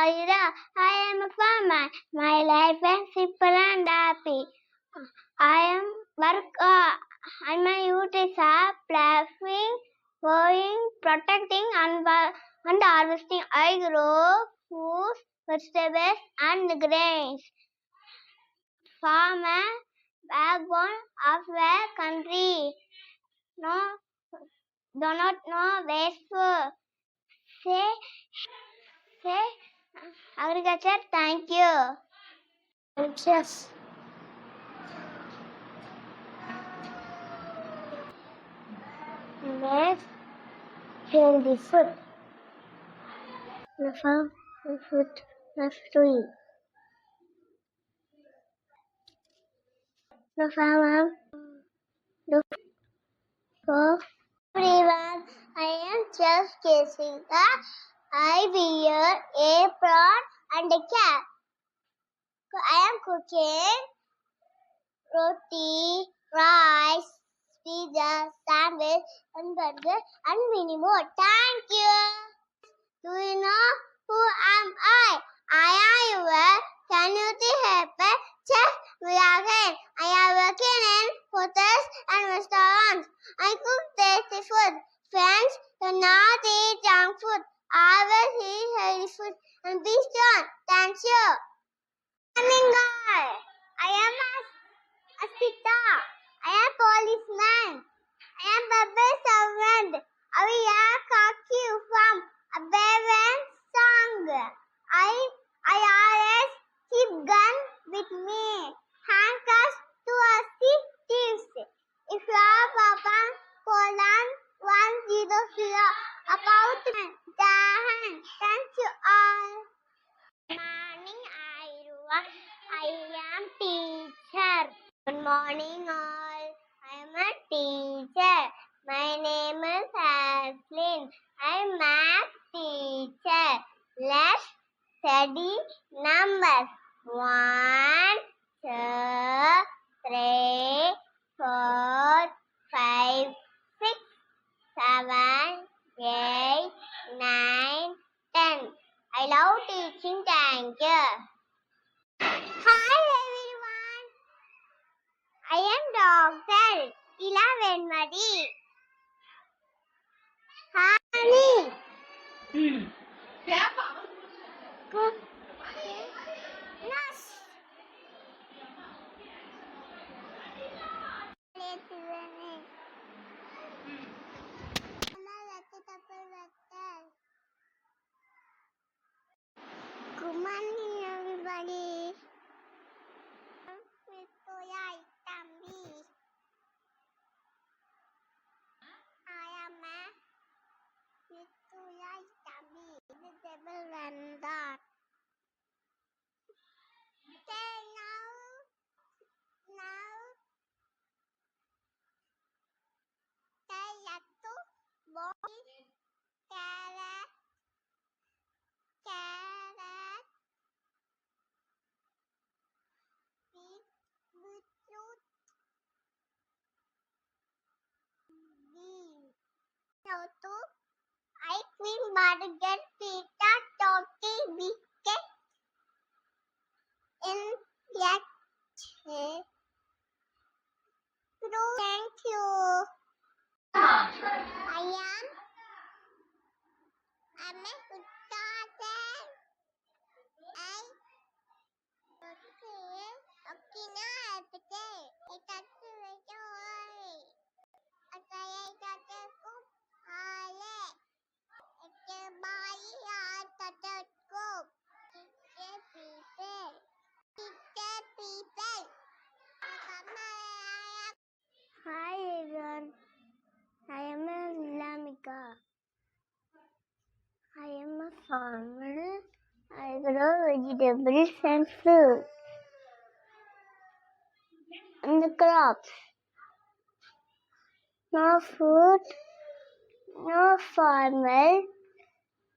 Saira. I am a farmer. My life is simple and happy. I am work and my duties are plowing, mowing, protecting and harvesting. I grow fruits, vegetables and grains. Farmer backbone of our country. No, do not know wasteful. Say agriculture. Thank you. Yes. Make healthy food. The farm food is free. The farm the for everyone. I am just Jessica. I wear apron and a cap. I am cooking roti, rice, pizza, sandwich, and burger, and many more. Thank you. Do you know who am I? I am your community helper, Chef Viagan. I am working in hotels and restaurants. I cook tasty food. Friends, do not eat junk food. Always eat healthy food and be strong. Thank you. Morning, guy. I am a star. I am policeman. I am Babel servant. I am cocky from a Bevan song. I always keep gun with me. Handcuffs to a thieves. If you are Papa, call on 100 about the hand. Thank you all. Morning, everyone. I am teacher. Good morning, all. I am a teacher. My name is Aslin. I am math teacher. Let's study numbers. 1, 2, 3, 4, 5, 6, 7, 8, 9, 10. I love teaching. Thank you. Hi everyone. I am Dr. Ila Venmadi. Honey. Good. Nurse. Good morning everybody. Victoria Itambi. I am a Victoria Itambi. Vegetable vendor. Okay, now, tomato, boy, carrot, beetroot, bean. Tomato, ice cream, burger, pizza, turkey, biscuit, and yak. Thank you. I'm a good daughter. Okay, now today it's a story. Saya kata kup hale. It's a body kata kup. People. Hi everyone. I am Lamika. I am a farmer. I grow vegetables and fruit. And the crops. No food, no farmer,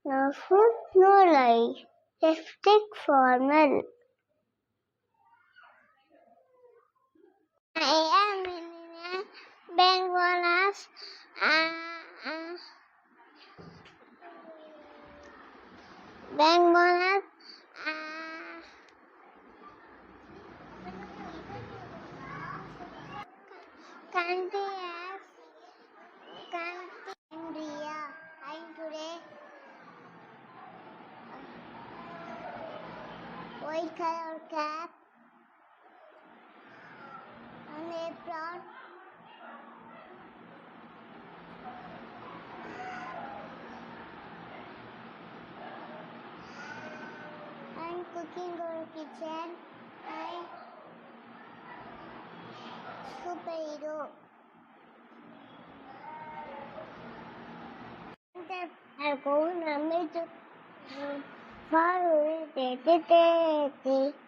no food, no life. Just take farmer. I am in Bengalas. Bengalas. Country India. And today white color cap and apron. I'm cooking our kitchen. I'm superhero. I'm going to follow it.